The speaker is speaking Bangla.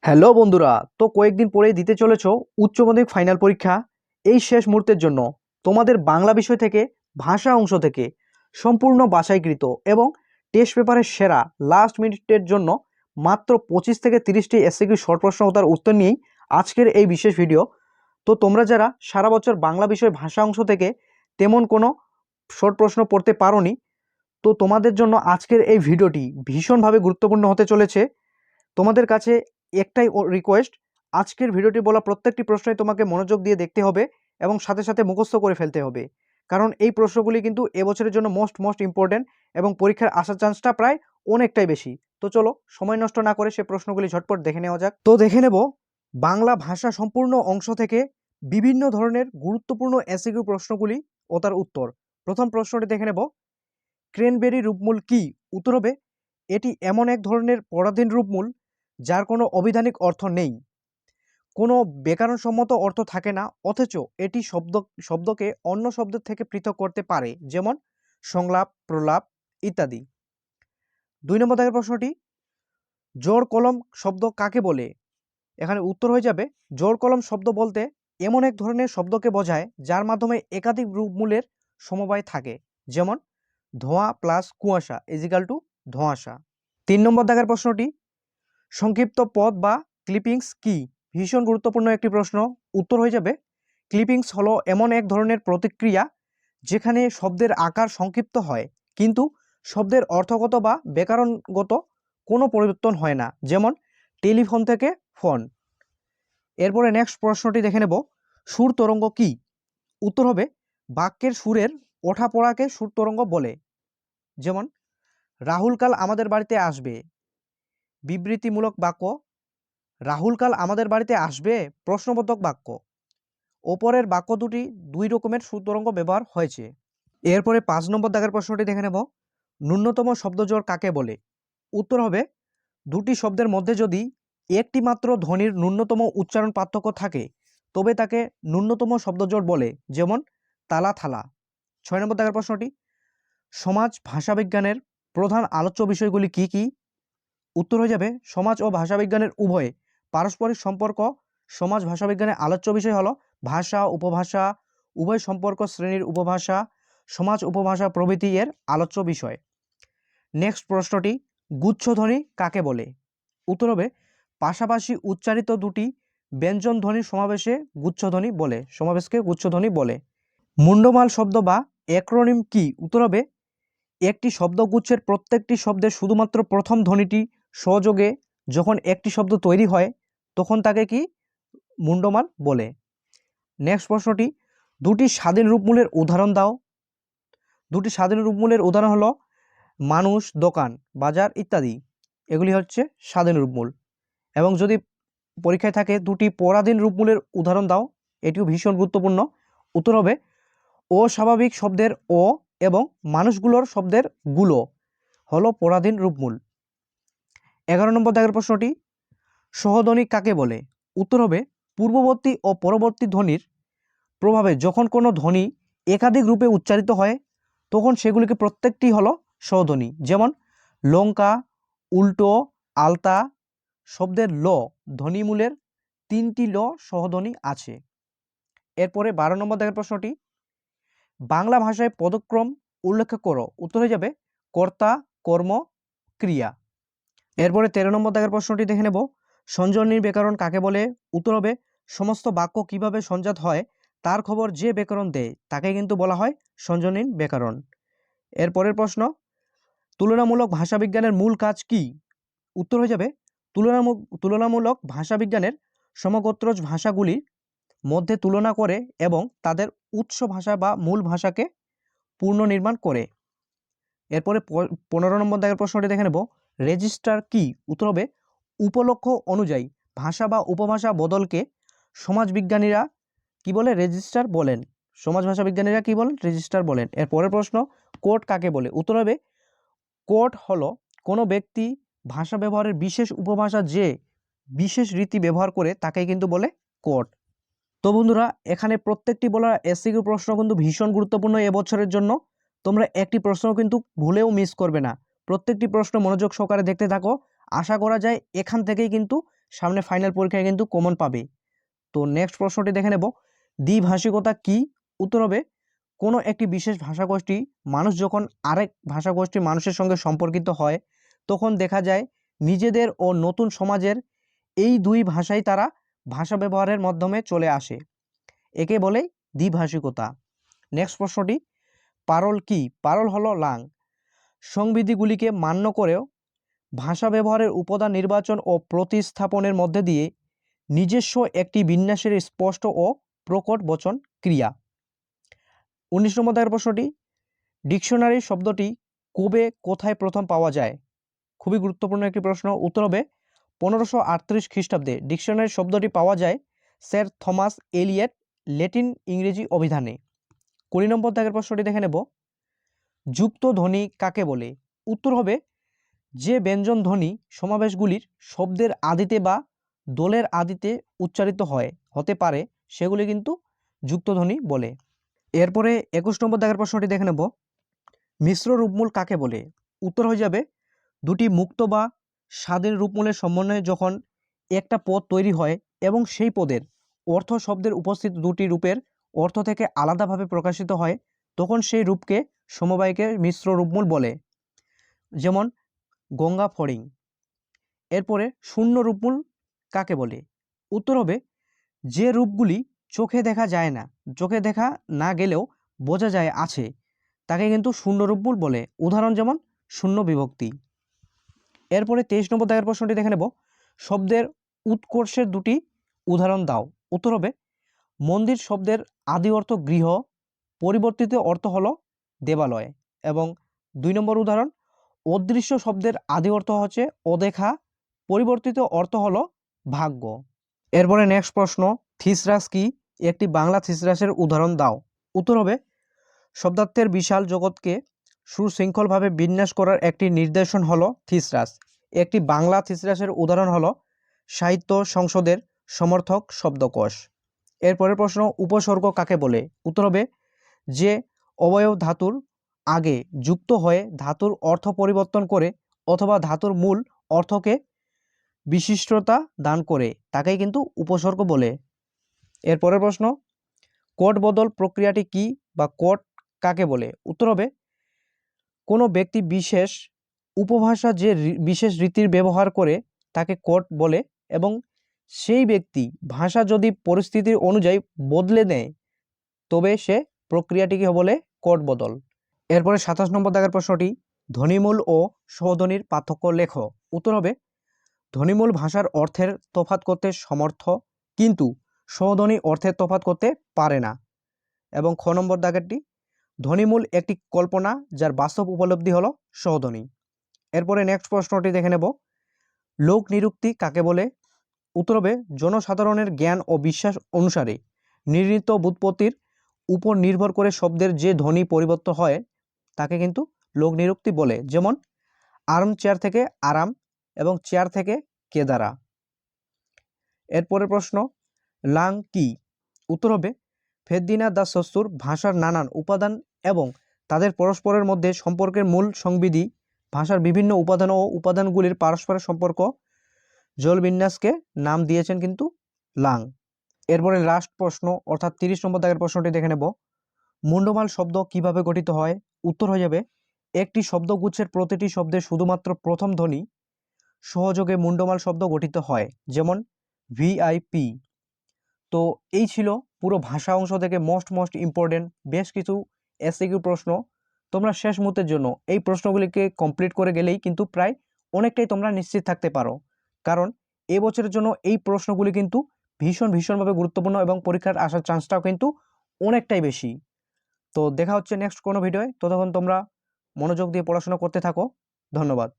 হ্যালো বন্ধুরা, তো কয়েকদিন পরেই দিতে চলেছো উচ্চ মাধ্যমিক ফাইনাল পরীক্ষা। এই শেষ মুহূর্তের জন্য তোমাদের বাংলা বিষয় থেকে ভাষা অংশ থেকে সম্পূর্ণ বাছাইকৃত এবং টেস্ট পেপারের সেরা লাস্ট মিনিটের জন্য মাত্র 25 থেকে 30টি এসসিকিউ শর্ট প্রশ্ন ও তার উত্তর নিয়েই আজকের এই বিশেষ ভিডিও। তো তোমরা যারা সারা বছর বাংলা বিষয় ভাষা অংশ থেকে তেমন কোনো শর্ট প্রশ্ন পড়তে পারোনি, তো তোমাদের জন্য আজকের এই ভিডিওটি ভীষণভাবে গুরুত্বপূর্ণ হতে চলেছে। তোমাদের কাছে একটাই রিকোয়েস্ট, আজকের ভিডিওটি বলা প্রত্যেকটি প্রশ্নই তোমাকে মনোযোগ দিয়ে দেখতে হবে এবং সাথে সাথে মুখস্থ করে ফেলতে হবে, কারণ এই প্রশ্নগুলি কিন্তু এবছরের জন্য মোস্ট ইম্পর্টেন্ট এবং পরীক্ষার আসার চান্সটা প্রায় অনেকটাই বেশি। তো চলো সময় নষ্ট না করে সে প্রশ্নগুলি ঝটপট দেখে নেওয়া যাক। তো দেখে নেব বাংলা ভাষা সম্পূর্ণ অংশ থেকে বিভিন্ন ধরনের গুরুত্বপূর্ণ এসিকিউ প্রশ্নগুলি ও তার উত্তর। প্রথম প্রশ্নটি দেখে নেব, ক্রেনবেরি রূপমূল কি? উত্তর হবে, এটি এমন এক ধরনের পরাধীন রূপমূল যার কোনো অভিধানিক অর্থ নেই, কোনো ব্যাকরণসম্মত অর্থ থাকে না, অথচ এটি শব্দকে অন্য শব্দের থেকে পৃথক করতে পারে, যেমন সংলাপ, প্রলাপ ইত্যাদি। 2 নম্বর দাগের প্রশ্নটি, জোড় কলম শব্দ কাকে বলে? এখানে উত্তর হয়ে যাবে, জোড় কলম শব্দ বলতে এমন এক ধরনের শব্দকে বোঝায় যার মাধ্যমে একাধিক রূপমূলের সমবায় থাকে, যেমন ধোঁয়া প্লাস কুয়াশা ইজিক্যাল টু ধোঁয়াশা। 3 নম্বর দাগের প্রশ্নটি, সংক্ষিপ্ত পদ বা ক্লিপিংস কি? ভীষণ গুরুত্বপূর্ণ একটি প্রশ্ন। উত্তর হয়ে যাবে, ক্লিপিংস হলো এমন এক ধরনের প্রতিক্রিয়া যেখানে শব্দের আকার সংক্ষিপ্ত হয় কিন্তু শব্দের অর্থগত বা ব্যাকরণগত কোনো পরিবর্তন হয় না, যেমন টেলিফোন থেকে ফোন। এরপরে নেক্সট প্রশ্নটি দেখে নেব, সুর তরঙ্গ কি? উত্তর হবে, বাক্যের সুরের ওঠা পড়াকে সুর তরঙ্গ বলে, যেমন রাহুল কাল আমাদের বাড়িতে আসবে। বিবৃতিমূলক বাক্য, রাহুল কাল আমাদের বাড়িতে আসবে প্রশ্নবোধক বাক্য। ওপরের বাক্য দুটি দুই রকমের সুরতরঙ্গ ব্যবহার হয়েছে। এরপরে 5 নম্বর দাগের প্রশ্নটি দেখে নেব, ন্যূনতম শব্দজোড় কাকে বলে? উত্তর হবে, দুটি শব্দের মধ্যে যদি একটি মাত্র ধ্বনির ন্যূনতম উচ্চারণ পার্থক্য থাকে তবে তাকে ন্যূনতম শব্দজোড় বলে, যেমন তালা থালা। 6 নম্বর দাগের প্রশ্নটি, সমাজ ভাষাবিজ্ঞানের প্রধান আলোচ্য বিষয়গুলি কি কি? উত্তর হয়ে যাবে, সমাজ ও ভাষাবিজ্ঞানের উভয় পারস্পরিক সম্পর্ক। সমাজ ভাষাবিজ্ঞানের আলোচ্য বিষয় হলো ভাষা, উপভাষা, উভয় সম্পর্ক, শ্রেণীর উপভাষা, সমাজ উপভাষা প্রভৃতি এর আলোচ্য বিষয়। নেক্সট প্রশ্নটি, গুচ্ছধ্বনি কাকে বলে? উত্তর হবে, পাশাপাশি উচ্চারিত দুটি ব্যঞ্জন ধ্বনির সমাবেশে গুচ্ছধ্বনি বলে, সমাবেশকে গুচ্ছধ্বনি বলে। মুন্ডমাল শব্দ বা অ্যাক্রোনিম কি? উত্তর হবে, একটি শব্দগুচ্ছের প্রত্যেকটি শব্দের শুধুমাত্র প্রথম ধ্বনিটি সহযোগে যখন একটি শব্দ তৈরি হয় তখন তাকে কি মুন্ডমাল বলে। নেক্সট প্রশ্নটি, দুটি স্বাধীন রূপমূলের উদাহরণ দাও। দুটি স্বাধীন রূপমূলের উদাহরণ হলো মানুষ, দোকান, বাজার ইত্যাদি, এগুলি হচ্ছে স্বাধীন রূপমূল। এবং যদি পরীক্ষায় থাকে দুটি পরাধীন রূপমূলের উদাহরণ দাও, এটিও ভীষণ গুরুত্বপূর্ণ। উত্তর হবে, অস্বাভাবিক শব্দের অ এবং মানুষগুলোর শব্দের গুলো হলো পরাধীন রূপমূল। 11 নম্বর দাগের প্রশ্নটি, সহধ্বনি কাকে বলে? উত্তর হবে, পূর্ববর্তী ও পরবর্তী ধ্বনির প্রভাবে যখন কোনো ধ্বনি একাধিক রূপে উচ্চারিত হয় তখন সেগুলিকে প্রত্যেকটি হলো সহধ্বনি, যেমন লঙ্কা, উল্টো, আলতা শব্দের ল ধ্বনিমূলের 3টি ল সহধ্বনি আছে। এরপরে 12 নম্বর দাগের প্রশ্নটি, বাংলা ভাষায় পদক্রম উল্লেখ করো। উত্তর হয়ে যাবে, কর্তা, কর্ম, ক্রিয়া। এরপরে 13 নম্বর দাগের প্রশ্নটি দেখে নেব, সঞ্জনীর ব্যাকরণ কাকে বলে? উত্তর হবে, সমস্ত বাক্য কিভাবে সঞ্জাত হয় তার খবর যে ব্যাকরণ দেয় তাকে কিন্তু বলা হয় সঞ্জনীর ব্যাকরণ। এরপরের প্রশ্ন, তুলনামূলক ভাষাবিজ্ঞানের মূল কাজ কি? উত্তর হয়ে যাবে, তুলনামূলক ভাষাবিজ্ঞানের সমগোত্রজ ভাষাগুলির মধ্যে তুলনা করে এবং তাদের উৎস ভাষা বা মূল ভাষাকে পুনর্নির্মাণ করে। এরপরে 15 নম্বর দাগের প্রশ্নটি দেখে নেব, রেজিস্টার কি? উত্তর হবে, উপলক্ষ অনুযায়ী ভাষা বা উপভাষা বদলকে সমাজবিজ্ঞানীরা কি বলে? রেজিস্টার বলেন। সমাজ ভাষাবিজ্ঞানীরা কি বলেন? রেজিস্টার বলেন। এর পরের প্রশ্ন, কোড কাকে বলে? উত্তর হবে, কোড হলো কোনো ব্যক্তি ভাষা ব্যবহারের বিশেষ উপভাষা যে বিশেষ রীতি ব্যবহার করে তাকে কিন্তু বলে কোড। তো বন্ধুরা, এখানে প্রত্যেকটি বলা এসসিকিউ প্রশ্ন কিন্তু ভীষণ গুরুত্বপূর্ণ এবছরের জন্য। তোমরা একটি প্রশ্ন কিন্তু ভুলেও মিস করবে না, প্রত্যেকটি প্রশ্ন মনোযোগ সহকারে দেখতে থাকো। আশা করা যায় এখান থেকেই কিন্তু সামনে ফাইনাল পরীক্ষায় কিন্তু কমন পাবে। তো নেক্সট প্রশ্নটি দেখে নেব, দ্বিভাষিকতা কি? উত্তর হবে, কোনো একটি বিশেষ ভাষাগোষ্ঠী মানুষ যখন আরেক ভাষাগোষ্ঠীর মানুষের সঙ্গে সম্পর্কিত হয় তখন দেখা যায় নিজেদের ও নতুন সমাজের এই দুই ভাষাই তারা ভাষা ব্যবহারের মাধ্যমে চলে আসে, একে বলে দ্বিভাষিকতা। নেক্সট প্রশ্নটি, পারল কি? পারল হলো লাং। সংবিধিগুলিকে মান্য করেও ভাষা ব্যবহারের উপাদান নির্বাচন ও প্রতিস্থাপনের মধ্যে দিয়ে নিজস্ব একটি বিন্যাসের স্পষ্ট ও প্রকট বচন ক্রিয়া। 19 নম্বর দাগের প্রশ্নটি, ডিকশনারি শব্দটি কবে কোথায় প্রথম পাওয়া যায়? খুবই গুরুত্বপূর্ণ একটি প্রশ্ন। উত্তর হবে 1538 খ্রিস্টাব্দে ডিকশনারি শব্দটি পাওয়া যায় স্যার থমাস এলিয়ট ল্যাটিন ইংরেজি অভিধানে। 20 নম্বর দাগের প্রশ্নটি দেখে নেব, যুক্ত ধ্বনি কাকে বলে? উত্তর হবে, যে ব্যঞ্জন ধ্বনি সমাবেশগুলির শব্দের আদিতে বা দোলের আদিতে উচ্চারিত হতে পারে সেগুলি কিন্তু যুক্তধ্বনি বলে। এরপরে 21 নম্বর দাগের প্রশ্নটি দেখে নেব, মিশ্র রূপমূল কাকে বলে? উত্তর হয়ে যাবে, দুটি মুক্ত বা স্বাধীন রূপমূলের সমন্বয়ে যখন একটা পদ তৈরি হয় এবং সেই পদের অর্থ শব্দের উপস্থিত দুটি রূপের অর্থ থেকে আলাদাভাবে প্রকাশিত হয় তখন সেই রূপকে সমবায়কে মিশ্র রূপমূল বলে। যেমন গঙ্গা ফড়িং। এরপরে শূন্য রূপমূল কাকে বলে? উত্তর হবে, যে রূপগুলি চোখে দেখা যায় না, চোখে দেখা না গেলেও বোঝা যায় আছে, তাকে কিন্তু শূন্য রূপমূল বলে। উদাহরণ যেমন শূন্য বিভক্তি। এরপরে 23 নম্বর দাগের প্রশ্নটি দেখে নেব, শব্দের উৎকর্ষের দুটি উদাহরণ দাও। উত্তর হবে, মন্দির শব্দের আদি অর্থ গৃহ, পরিবর্তিত অর্থ হলো দেবালয়। এবং 2 নম্বর উদাহরণ, অদৃশ্য শব্দের আদি অর্থ হচ্ছে অদেখা, পরিবর্তিত অর্থ হলো ভাগ্য। এরপরে নেক্সট প্রশ্ন, থিসরাস কি? একটি বাংলা থিসরাসের উদাহরণ দাও। উত্তর হবে, শব্দার্থের বিশাল জগৎকে সুশৃঙ্খলভাবে বিন্যাস করার একটি নির্দেশন হলো থিসরাস। একটি বাংলা থিসরাসের উদাহরণ হলো সাহিত্য সংসদের সমর্থক শব্দকোষ। এরপরের প্রশ্ন, উপসর্গ কাকে বলে? উত্তর হবে, যে অবয়ব ধাতুর আগে যুক্ত হয়ে ধাতুর অর্থ পরিবর্তন করে অথবা ধাতুর মূল অর্থকে বিশিষ্টতা দান করে তাকেই কিন্তু উপসর্গ বলে। এরপরের প্রশ্ন, কোড বদল প্রক্রিয়াটি কি বা কোড কাকে বলে? উত্তর হবে, কোনো ব্যক্তি বিশেষ উপভাষা যে বিশেষ রীতির ব্যবহার করে তাকে কোড বলে এবং সেই ব্যক্তি ভাষা যদি পরিস্থিতির অনুযায়ী বদলে নেয় তবে সে প্রক্রিয়াটিকে বলে কোড বদল। এরপরে 27 নম্বর দাগের প্রশ্নটি, ধ্বনিমূল ও সহধ্বনির পার্থক্য লেখো। উত্তর হবে, ধ্বনিমূল ভাষার অর্থের তফাৎ করতে সমর্থ কিন্তু সহধ্বনি অর্থের তফাৎ করতে পারে না। এবং খ নম্বর দাগেরটি, ধ্বনিমূল একটি কল্পনা যার বাস্তব উপলব্ধি হলো সহধ্বনি। এরপরে নেক্সট প্রশ্নটি দেখে নেব, লোক নিরুক্তি কাকে বলে? উত্তর হবে, জনসাধারণের জ্ঞান ও বিশ্বাস অনুসারে নির্ণীত ব্যুৎপত্তির উপর নির্ভর করে শব্দের যে ধ্বনি পরিবর্তন হয় তাকে কিন্তু লোক নিরুক্তি বলে। যেমন আরাম চেয়ার থেকে আরাম এবং চেয়ার থেকে কেদারা। এরপরের প্রশ্ন, লাং কি? উত্তর হবে, ফেদ্দিনাথ দাস সস্তুর ভাষার নানান উপাদান এবং তাদের পরস্পরের মধ্যে সম্পর্কের মূল সংবিধি, ভাষার বিভিন্ন উপাদান ও উপাদানগুলির পারস্পরিক সম্পর্ক জলবিন্যাসকে নাম দিয়েছেন কিন্তু লাং। এরপরে লাস্ট প্রশ্ন অর্থাৎ 30 নম্বর দাগের প্রশ্নটি দেখে নেব, মুন্ডমাল শব্দ কিভাবে গঠিত হয়? উত্তর হয়ে যাবে, একটি শব্দগুচ্ছের প্রতিটি শব্দে শুধুমাত্র প্রথম ধ্বনি সহযোগে মুন্ডমাল শব্দ গঠিত হয়। যেমন ভিআইপি। তো এই ছিল পুরো ভাষা অংশ থেকে মোস্ট ইম্পর্টেন্ট বেশ কিছু এসসিকিউ প্রশ্ন। তোমরা শেষ মুহূর্তের জন্য এই প্রশ্নগুলিকে কমপ্লিট করে গেলেই কিন্তু প্রায় অনেকটাই তোমরা নিশ্চিত থাকতে পারো, কারণ এবছরের জন্য এই প্রশ্নগুলি কিন্তু ভীষণভাবে গুরুত্বপূর্ণ এবং পরীক্ষার আসার চান্সটাও কিন্তু অনেকটাই বেশি। তো দেখা হচ্ছে নেক্সট কোনো ভিডিওয়, ততক্ষণ তোমরা মনোযোগ দিয়ে পড়াশোনা করতে থাকো। ধন্যবাদ।